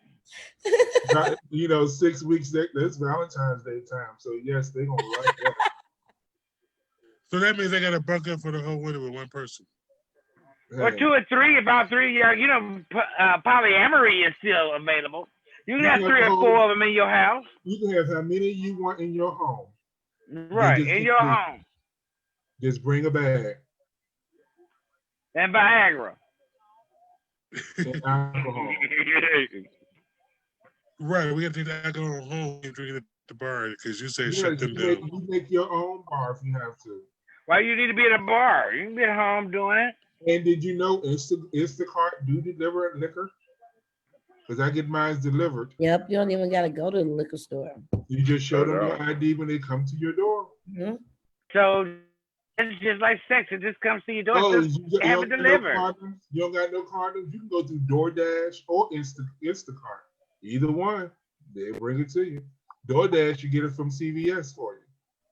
6 weeks, that's Valentine's Day time. So yes, they're gonna like that. So that means they got to bunker for the whole winter with one person. Or 2 or 3, about 3. Polyamory is still available. You can have 3 or 4 of them in your house. You can have how many you want in your home. Right, in your home. Just bring a bag. And Viagra. And alcohol. Right, we got to take the alcohol home and drink it at the bar because you said shut them down. You make your own bar if you have to. Why you need to be at a bar? You can be at home doing it. And did you know Instacart do deliver liquor? Because I get mine delivered. Yep, you don't even got to go to the liquor store. You just show them your ID when they come to your door. Mm-hmm. So it's just like sex. It just comes to your door. Oh, you have it delivered. You don't got no condoms? You can go through DoorDash or Instacart. Either one, they bring it to you. DoorDash, you get it from CVS for you.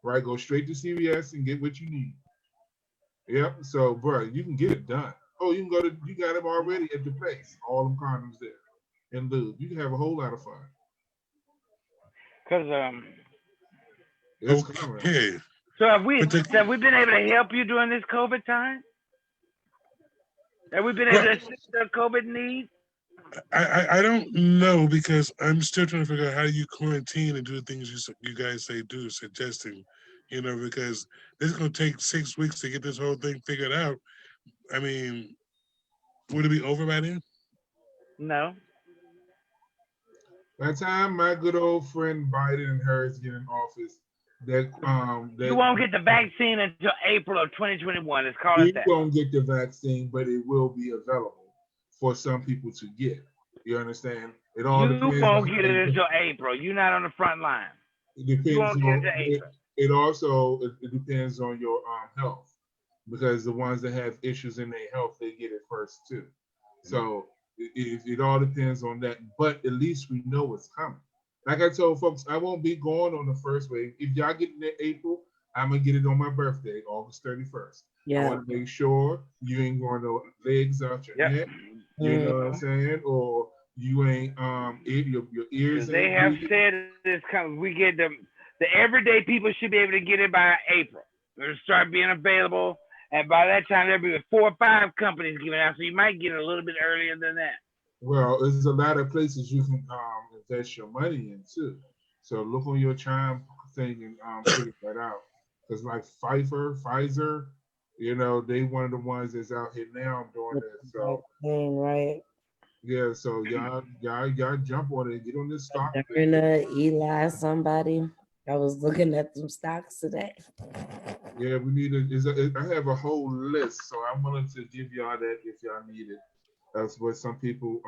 Right, go straight to CVS and get what you need. Yep. So, bro, you can get it done. Oh, you got them already at the place. All them condoms there and lube. You can have a whole lot of fun. Cause it's coming. So have we been able to help you during this COVID time? Have we been able to assist the COVID needs? I don't know because I'm still trying to figure out how you quarantine and do the things you guys say do, suggesting, because this is going to take 6 weeks to get this whole thing figured out. I mean, would it be over by then? No. By the time my good old friend Biden and Harris get in office, you won't get the vaccine until April of 2021. It's called that. You won't get the vaccine, but it will be available for some people to get. You understand? It all depends. You won't get it until April. You're not on the front line. It depends. You won't get it until April. It also depends on your health, because the ones that have issues in their health, they get it first too. So it all depends on that. But at least we know it's coming. Like I told folks, I won't be going on the first wave. If y'all get it in April, I'm gonna get it on my birthday, August 31st. Yeah. I want to make sure you ain't going no legs out your neck. You know what I'm saying? Or you ain't your ears. They have said this comes. We get the everyday people should be able to get it by April. It'll start being available, and by that time there'll be 4 or 5 companies giving out. So you might get it a little bit earlier than that. Well, there's a lot of places you can invest your money in too. So look on your Chime thing and figure that out. Because like Pfizer, they one of the ones that's out here now doing that. So right. Yeah, so y'all jump on it. Get on this stock. Eli, somebody. I was looking at some stocks today. Yeah, we need I have a whole list, so I'm willing to give y'all that if y'all need it. That's what some people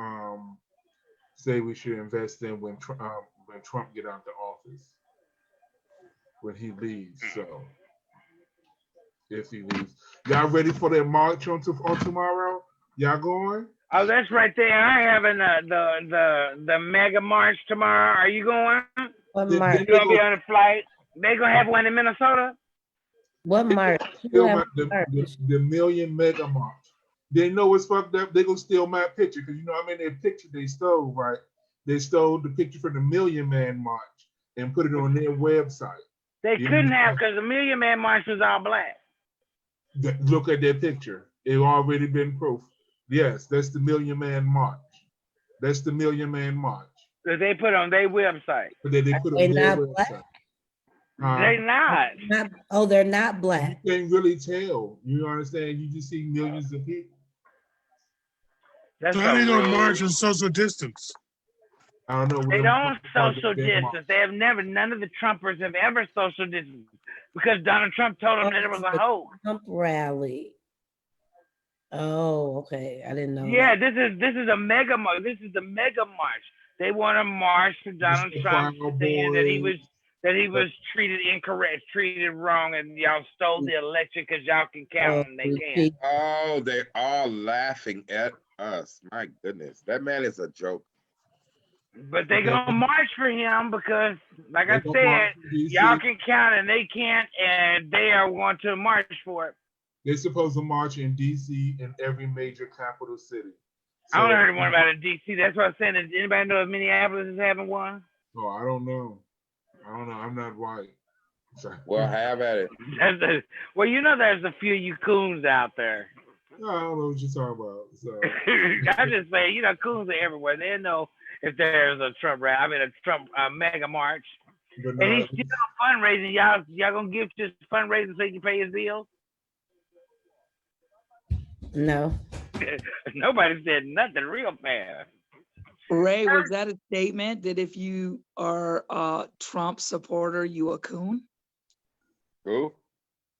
say we should invest in when Trump get out the office, when he leaves. So if he leaves, y'all ready for that march on tomorrow? Y'all going? Oh, that's right there. I having the mega march tomorrow. Are you going? What They- march? You gonna be on a flight? They gonna have one in Minnesota. What march? Still the Million Mega March. They know it's fucked up. They gonna steal my picture because you know I'm in their picture they stole, right? They stole the picture from the Million Man March and put it on their website. They couldn't have because the Million Man March was all black. Look at their picture. It already been proof. Yes, that's the Million Man March. That's the Million Man March. That they put on their website. But they put on their website. They not. Oh, they're not black. You can't really tell. You understand? You just see millions of people. That's so how they gonna march in social distance? I don't know. They don't social distance. They have never. None of the Trumpers have ever social distance because Donald Trump told them that it was a hoax. Trump rally. Oh, okay. I didn't know. Yeah, this is a mega march. This is the mega march. They want to march to Donald Trump saying that he was treated incorrect, treated wrong, and y'all stole the election because y'all can count and they can't. Oh, they're all laughing at us. My goodness, that man is a joke. But they gonna march for him because, like I said, y'all can count and they can't, and they are going to march for it. They're supposed to march in D.C. and every major capital city. So, I only heard one about in D.C. That's what I'm saying. Does anybody know if Minneapolis is having one? Oh, I don't know. I'm not white. Well, have at it. Well, you know, there's a few you coons out there. No, I don't know what you're talking about. So. I just say, you know, coons are everywhere. They know if there's a Trump rally. I mean, a Trump mega march. But no, and he's still fundraising. Y'all gonna give just fundraising so he can pay his bills? No. Nobody said nothing real fast. Ray, was that a statement that if you are a Trump supporter, you a coon? Who?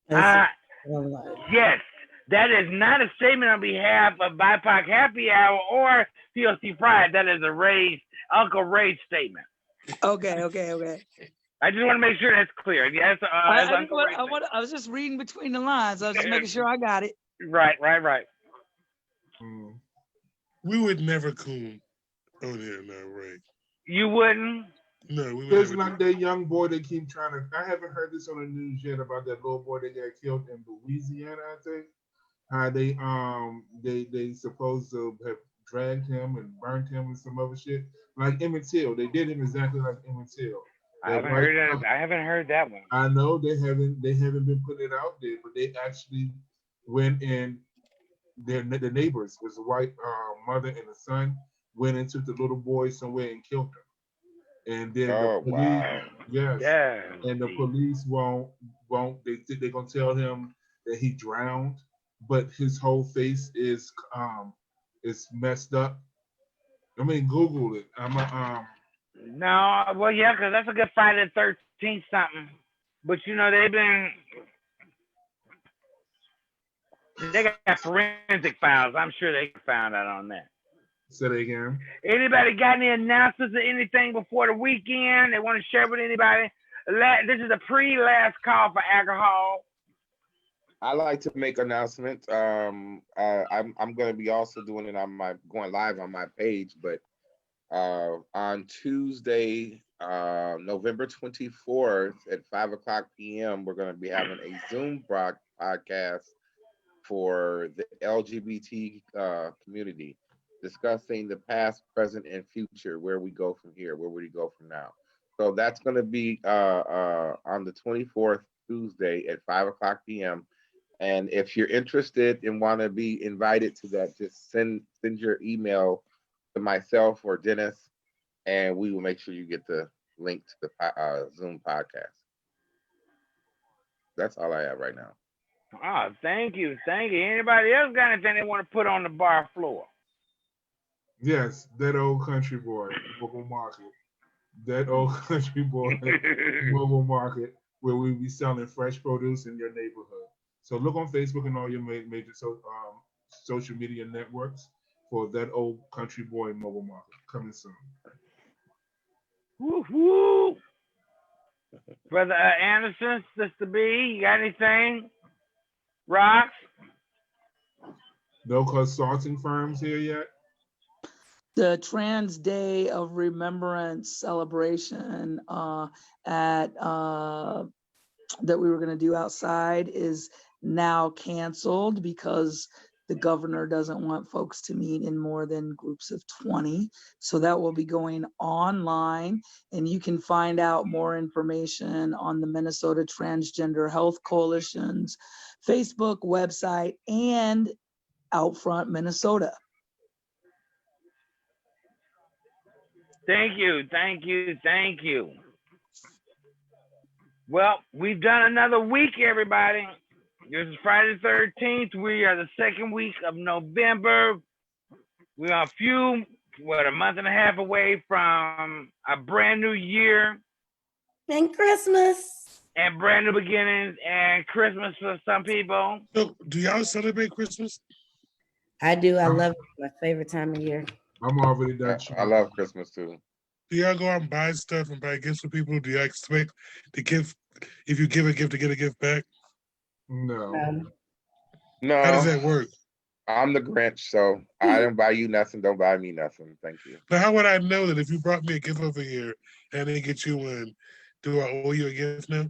Yes, that is not a statement on behalf of BIPOC Happy Hour or POC Pride. That is a Uncle Ray statement. Okay. I just want to make sure that's clear. Yes, I was just reading between the lines. I was just making sure I got it. Right. We would never coon on here now, Ray. You wouldn't? No, we would There's like that young boy they keep trying to. I haven't heard this on the news yet about that little boy that got killed in Louisiana. I think they supposed to have dragged him and burnt him and some other shit like Emmett Till. They did him exactly like Emmett Till. I haven't heard that one. I know they haven't been putting it out there, but they actually went in. The neighbors was a white mother and a son went and took the little boy somewhere and killed him. And then the police, and the police won't. They're gonna tell him that he drowned, but his whole face is messed up. I mean, Google it. No, well, yeah, because that's a good Friday the 13th something. But you know, they got forensic files. I'm sure they found out on that. Say that again. Anybody got any announcements or anything before the weekend they want to share with anybody? This is a last call for alcohol. I like to make announcements. I'm going to be also doing it going live on my page, but on Tuesday, November 24th at 5:00 p.m., we're going to be having a Zoom podcast for the LGBT community, discussing the past, present, and future, where we go from here, where would we go from now. So that's going to be on the 24th, Tuesday at 5:00 p.m. And if you're interested and want to be invited to that, just send your email to myself or Dennis, and we will make sure you get the link to the Zoom podcast. That's all I have right now. Oh, thank you. Anybody else got anything they want to put on the bar floor? Yes, that old country boy, Mobile Market. That old country boy, Mobile Market, where we be selling fresh produce in your neighborhood. So look on Facebook and all your major social media networks for that old country boy Mobile Market. Coming soon. Woo-hoo. Brother Anderson, Sister B, you got anything? Rocks? No consulting firms here yet? the Trans Day of Remembrance celebration at that we were going to do outside is now canceled because the governor doesn't want folks to meet in more than groups of 20. So that will be going online, and you can find out more information on the Minnesota Transgender Health Coalition's Facebook website and Outfront Minnesota. Thank you, thank you, thank you. Well, we've done another week, everybody. This is Friday the 13th. We are the second week of November. We are a month and a half away from a brand new year. And Christmas. And brand new beginnings and Christmas for some people. So, do y'all celebrate Christmas? I do. I love it. My favorite time of year. I'm already done. I love Christmas too. Do y'all go out and buy stuff and buy gifts for people? Do y'all expect the gift, if you give a gift, to get a gift back? No. No. How does that work? I'm the Grinch, so I don't buy you nothing. Don't buy me nothing. Thank you. But how would I know that if you brought me a gift over here and then get you one, do I owe you a gift now?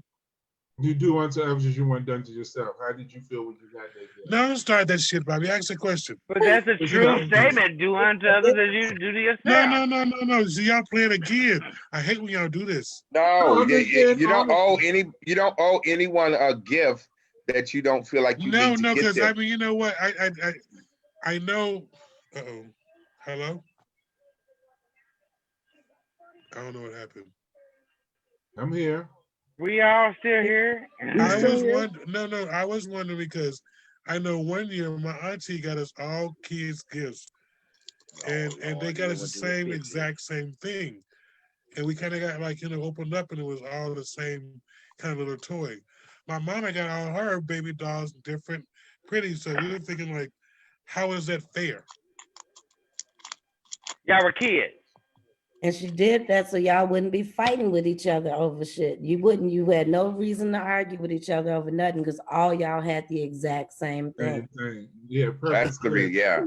You do unto others as you want done to yourself. How did you feel when you got that gift? No, don't start that shit, Bobby. Ask a question. But that's a true statement. Do unto others as you do to yourself. No. So y'all playing again. I hate when y'all do this. No, you don't owe anyone a gift that you don't feel like you need to because them. I mean, you know what? I know. Uh-oh. Hello? I don't know what happened. I'm here. We all still here. I was wondering because I know one year my auntie got us all kids gifts, and they got us the exact same thing, and we kind of got opened up, and it was all the same kind of little toy. My mama got all her baby dolls different, pretty. So we were thinking like, how is that fair? Y'all were kids. And she did that so y'all wouldn't be fighting with each other over shit. You had no reason to argue with each other over nothing because all y'all had the exact same thing. Yeah, perfect. That's the reason. Yeah.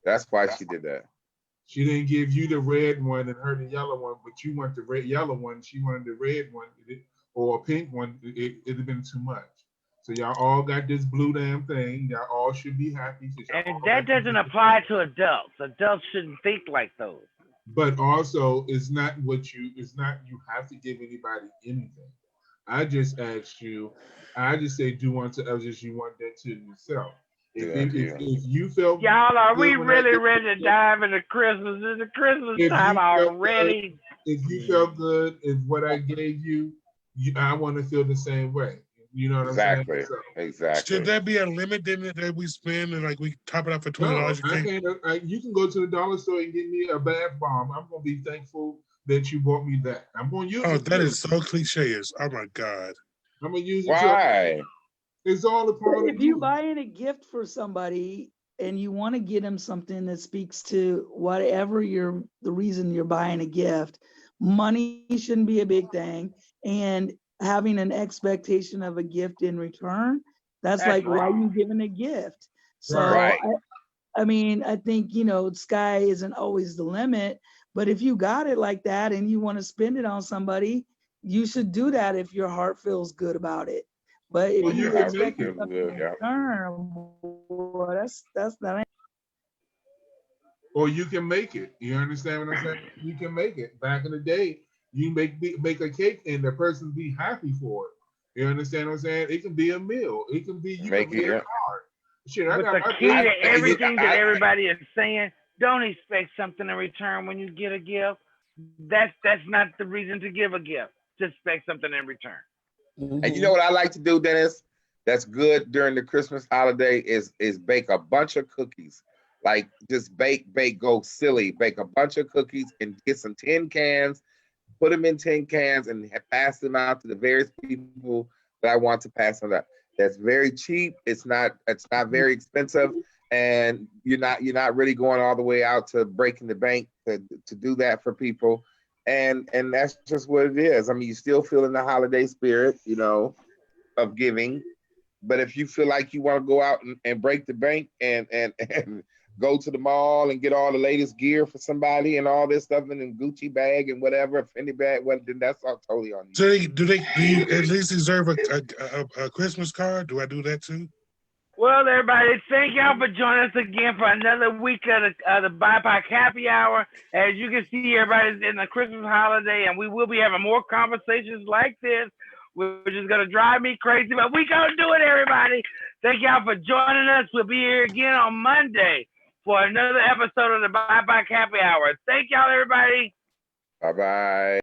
That's why she did that. She didn't give you the red one and her the yellow one, but you want the yellow one. She wanted the red one or a pink one. It'd have been too much. So y'all all got this blue damn thing. Y'all all should be happy. And that doesn't apply to adults. Adults shouldn't think like those. But also, it's not you have to give anybody anything. I just asked you, I just say do unto others as you want that to yourself. If you felt y'all, are we really ready to dive into Christmas? It's the Christmas time already. If you felt good, if what I gave you, I want to feel the same way. You know what I'm saying? Exactly. Should there be a limit then that we spend and like we top it up for $20? No, you can go to the dollar store and get me a bath bomb. I'm gonna be thankful that you bought me that. I'm gonna use it. Oh, that is so cliche. Oh my God. I'm gonna use it. Why? It's all a part of if you buying a gift for somebody and you want to get them something that speaks to whatever the reason you're buying a gift, money shouldn't be a big thing. And having an expectation of a gift in return, that's like why you giving a gift. So right. I mean, I think, sky isn't always the limit, but if you got it like that and you want to spend it on somebody, you should do that if your heart feels good about it. But if you expect something in return, well, that's that ain't. Or you can make it. You understand what I'm saying? You can make it. Back in the day, you make a cake and the person be happy for it. You understand what I'm saying? It can be a meal. It can be a card. Shit, but the key to everything that everybody is saying, don't expect something in return when you get a gift. That's not the reason to give a gift. Just expect something in return. And you know what I like to do, Dennis? That's good during the Christmas holiday is bake a bunch of cookies. Like just bake, go silly. Bake a bunch of cookies and get some tin cans. Put them in tin cans and pass them out to the various people that I want to pass them out. That's very cheap. It's not very expensive, and you're not really going all the way out to breaking the bank to do that for people. And that's just what it is. I mean, you still feel in the holiday spirit, of giving. But if you feel like you want to go out and break the bank and go to the mall and get all the latest gear for somebody and all this stuff in a Gucci bag and whatever, Fendi bag, then that's all totally on you. Do you at least deserve a Christmas card? Do I do that too? Well, everybody, thank y'all for joining us again for another week of the BIPOC Happy Hour. As you can see, everybody's in the Christmas holiday, and we will be having more conversations like this, which is going to drive me crazy, but we going to do it, everybody. Thank y'all for joining us. We'll be here again on Monday for another episode of the BIPOC Happy Hour. Thank y'all, everybody. Bye-bye.